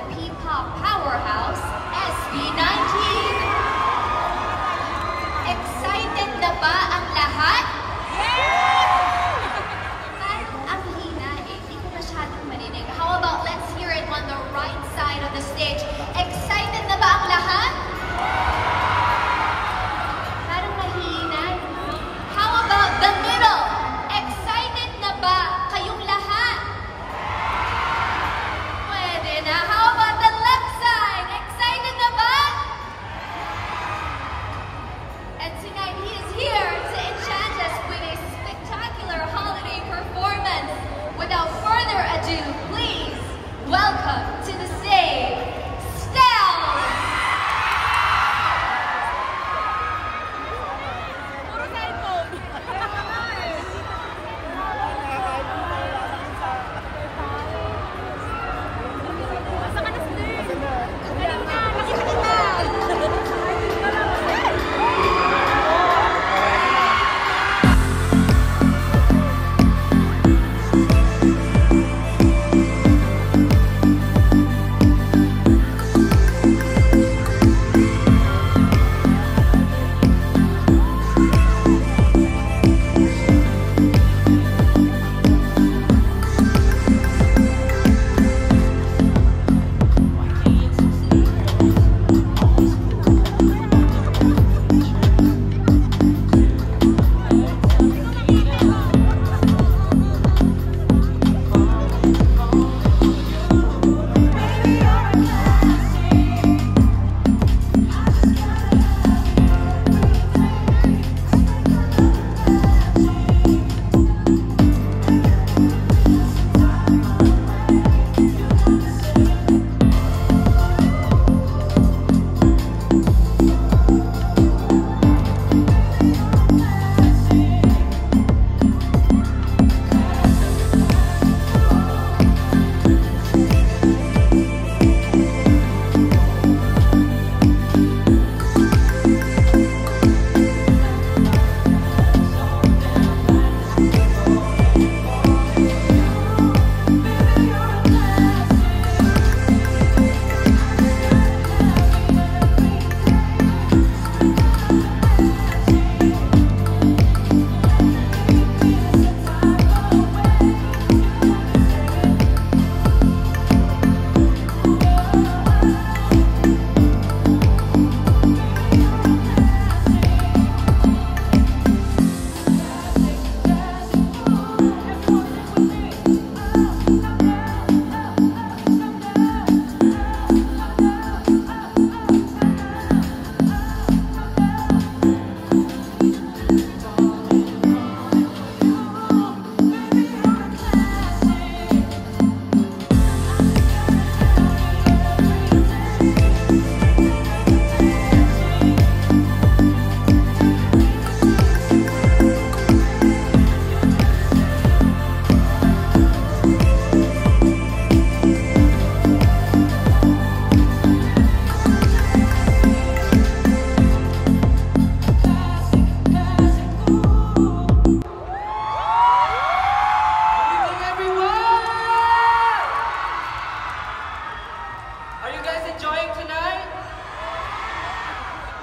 the P-pop powerhouse, SB19. Excited na ba ang lahat? Parang ang hina eh, hindi ko masyadong marinig. How about let's hear it on the right side of the stage? Excited na ba ang lahat? Parang mahina. How about the middle? Excited na ba kayong lahat? Pwede na. How about the left side? Excited na ba? And tonight he is here to enchant us with a spectacular holiday performance. Without further ado, please welcome to the stage, Stell!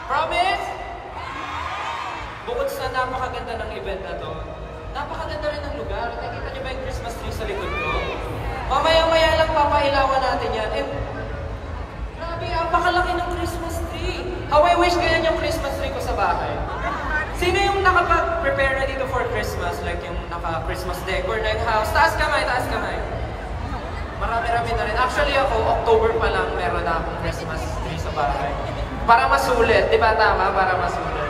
Promise? Bukod sa napakaganda ng event na to, napakaganda rin ng lugar. Nakita niyo ba yung Christmas tree sa likod ko? Mamaya-maya lang papailawan natin yan. And grabe, napakalaki ng Christmas tree. How I wish ganyan yung Christmas tree ko sa bahay. Sino yung nakapag-prepare na dito for Christmas? Like yung naka-Christmas decor na yung house? Taas kamay, taas kamay. Marami-rami na rin. Actually ako, October pa lang meron na akong Christmas tree sa bahay. Para masulit, di ba tama? Para masulit.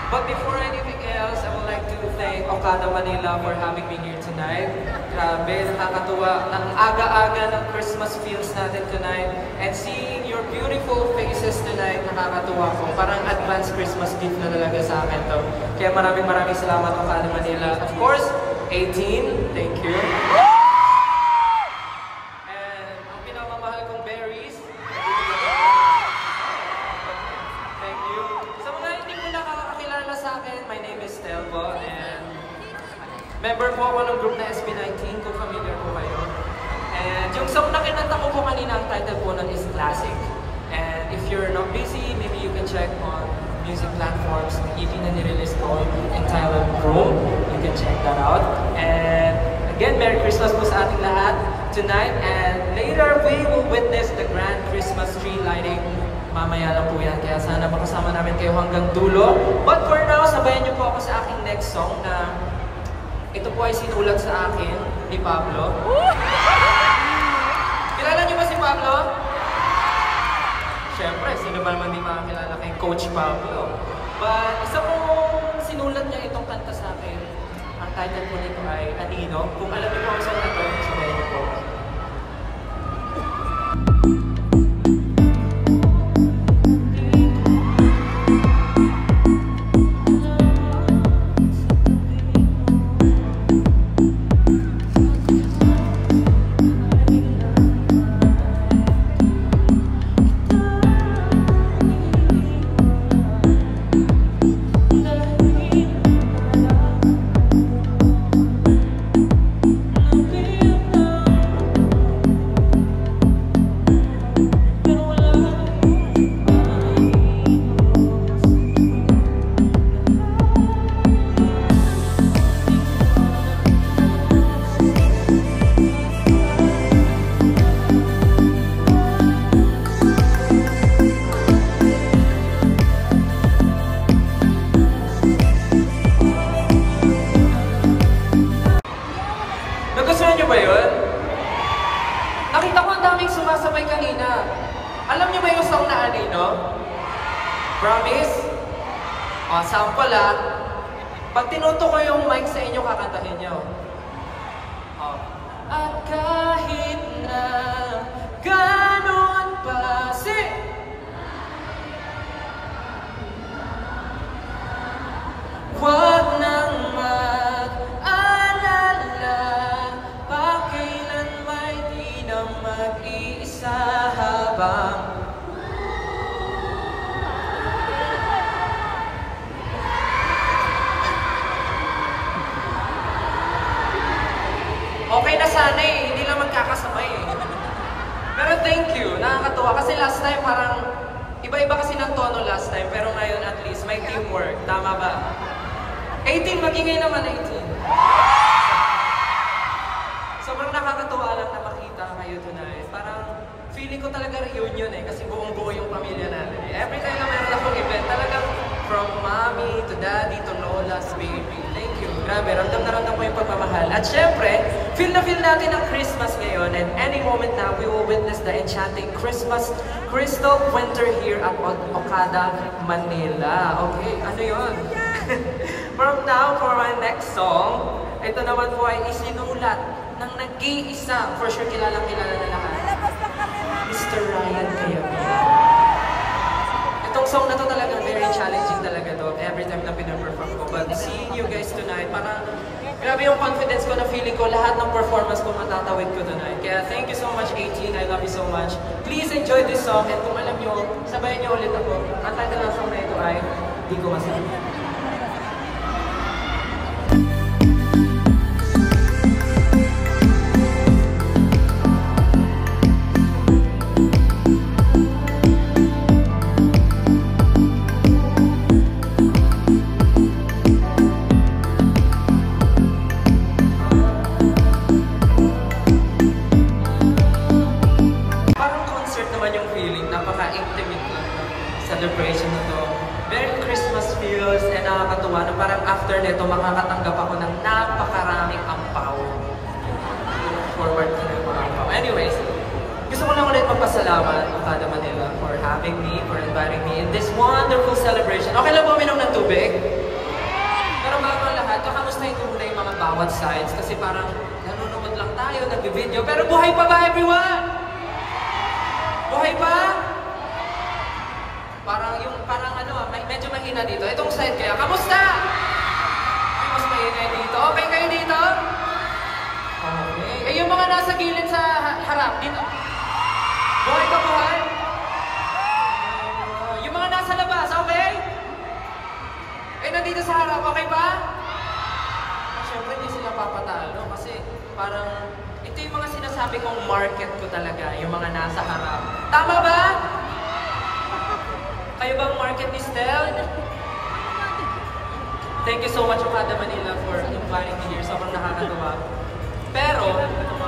But before anything else, I would like to thank Okada Manila for having me here tonight. Grabe, nakakatuwa. Ang aga-aga ng Christmas feels natin tonight. And seeing your beautiful faces tonight, nakakatuwa ko. Parang advanced Christmas gift na talaga sa akin to. Kaya maraming salamat Okada Manila. Of course, 18, thank you. And ang pinamamahal kong berries, thank you. Sa mga hindi mo nakakakilala sa akin, my name is Stelvo, and member po ako ng group na SB19, kung familiar po kayo. And yung song na kinanta ko po kanina, ang title classic. And if you're not busy, maybe you can check on music platforms. The EP na nirelease ko entitled Room. You can check that out. And again, Merry Christmas po sa ating lahat tonight. And later, we will witness the grand Christmas tree lighting. Mamaya lang po yan. Kaya sana makasama namin kayo hanggang dulo. But for now, sabayan niyo po ako sa aking next song na ito po ay sinulat sa akin ni Pablo. Kilala niyo ba si Pablo? Siyempre, sino ba naman di makakilala kay Coach Pablo? But isa pong sinulat niya itong kanta sa akin. Ang title po nito ay Anino. Kung alam niyo po ang song na ito, sabayan niyo po. Nagustuhan niyo ba yun? Nakita ko ang daming sumasabay kanina. Alam niyo ba yung song na Anino? Promise? O, sample ah. Pag tinuto ko yung mic sa inyo, kakantahin niyo. O. At kahit na ganon pa wag nang mag-alala, pakailan may di na mag-iisa habang okay na sana eh, hindi lang magkakasabay eh. Pero thank you, nakakatuwa kasi last time parang iba-iba kasi ng tono last time, pero ngayon at least may teamwork, tama ba? 18, magingay naman 18. Sobrang nakakatuwa lang na makita kayo tonight. Parang feeling ko talaga reunion eh, kasi buong-buo yung pamilya natin. Every time na meron akong event, talagang from mommy to daddy to lola's baby. Thank you. Grabe, ramdam na ramdam ko yung pagmamahal. At syempre, feel na feel natin ang Christmas ngayon, and any moment now, we will witness the enchanting Christmas crystal winter here at Okada, Manila. Okay, ano yun? From now, for my next song, ito naman po ay isinulat ng nag-iisa, for sure kilalang-kilala na lahat, Mr. Ryan Cayabyab. Itong song na to talaga, very challenging talaga to, every time na pinaperform ko. But seeing you guys tonight, parang grabe yung confidence ko na feeling ko lahat ng performance ko matatawid ko tonight. Kaya thank you so much, 18. I love you so much. Please enjoy this song, and kung alam nyo, sabayan nyo ulit ako. Ang title ng song na ito ay Di Ko Masabi. Celebration na to. Very Christmas feels, and nakakatuwa na parang after nito makakatanggap ako ng napakaraming ampaw. Forward ko na yung mga ampaw. Anyways, gusto ko lang ulit magpasalamat Okada Manila for having me, for inviting me in this wonderful celebration. Okay lang ba uminom ng tubig? Pero bago ang lahat, kakamustahin ko muna yung mga bawat sides kasi parang nanonood lang tayo, nag-video. Pero buhay pa ba everyone? Buhay pa? Parang ano, medyo mahina dito. Itong side kaya, kamusta? Ay, mas maingay dito. Okay kayo dito? Okay. Eh, yung mga nasa gilid sa harap, dito. Buhay ka, buhay? Yung mga nasa labas, okay? Eh, nandito sa harap, okay ba? Siyempre, hindi sila papatalo kasi parang ito yung mga sinasabi kong market ko talaga, yung mga nasa harap. Tama ba? Kayo bang market ni Stel? Thank you so much, Okada Manila, for inviting me here. Sobrang nakakatuwa. Pero,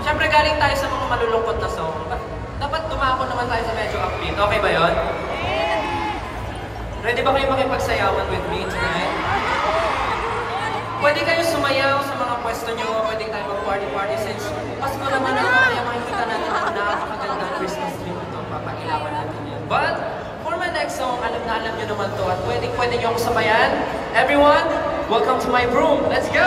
syempre galing tayo sa mga malulungkot na song. Dapat dumako naman tayo sa medyo upbeat. Okay ba yon? Ready ba kayo makipagsayawan with me tonight? Pwede kayo sumayaw sa mga pwesto nyo. Pwede tayo mag-party-party since Pasko naman ako. Kaya makikita natin ang napakagandang Christmas tree ito. Papakilawan natin yan. But, for my next song, alam na alam nyo naman to. At pwede nyo akong sabayan. Everyone, welcome to my room. Let's go!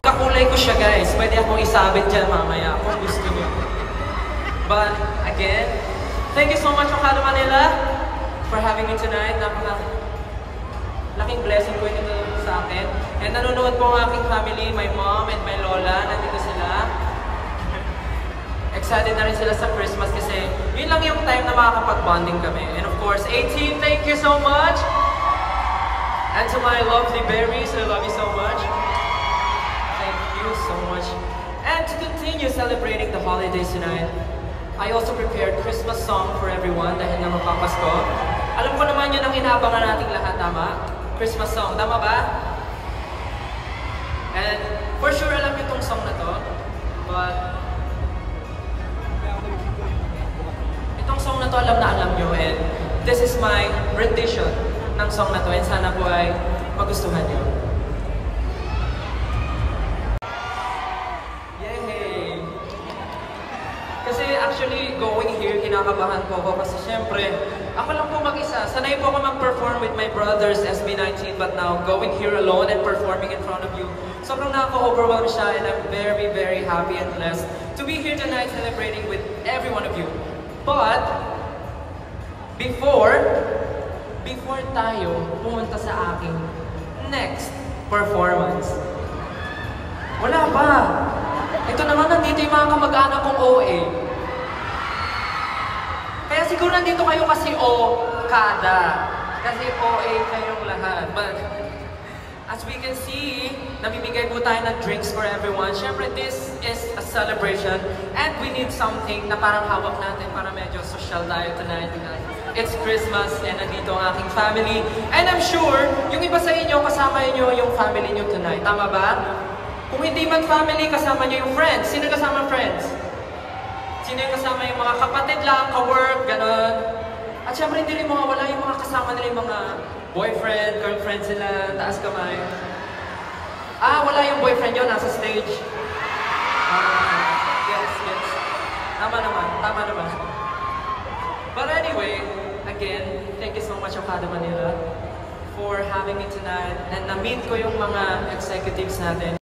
Kakulay ko siya, guys. Pwede akong isabit dyan mamaya kung gusto niyo. But, again, thank you so much, Okada Manila, for having me tonight. Laking blessing po ito sa akin. And nanonood po ang aking family, my mom and my lola. Nandito sila. Excited na rin sila sa Christmas kasi yun lang yung time na makakapag-bonding kami. And of course, A-Team, thank you so much! And to my lovely berries, I love you so much. So much. And to continue celebrating the holidays tonight, I also prepared Christmas song for everyone dahil na magpapasko. Alam ko naman yun ang inaabangan nating lahat, tama? Christmas song, tama ba? And for sure alam niyo itong song na to, but itong song na to alam niyo, and this is my rendition ng song na to, and sana po ay magustuhan niyo. Kasi actually, going here, kinakabahan po ako kasi syempre, ako lang po mag-isa. Sanay po ako mag-perform with my brothers, SB19, but now, going here alone and performing in front of you, sobrang nakaka-overwhelm siya, and I'm very, very happy and blessed to be here tonight celebrating with every one of you. But, before tayo pumunta sa aking next performance, wala pa. Ito naman, nandito yung mga kamag-anak kong OA. Kaya siguro nandito kayo kasi Okada. Kasi OA kayong lahat. But, as we can see, namimigay po tayo ng drinks for everyone. Siyempre, this is a celebration. And we need something na parang hawak natin para medyo social tayo tonight. It's Christmas and nandito ang aking family. And I'm sure, yung iba sa inyo, kasama nyo yung family nyo tonight. Tama ba? Kung hindi man family, kasama niyo yung friends. Sino kasama friends? Sino yung kasama yung mga kapatid lang, ka-work, gano'n? At syempre hindi rin mawawala yung mga kasama nila yung mga boyfriend, girlfriend sila, taas kamay. Wala yung boyfriend yun, nasa stage. Yes. Tama naman. But anyway, again, thank you so much, Okada Manila, for having me tonight. And na-meet ko yung mga executives natin.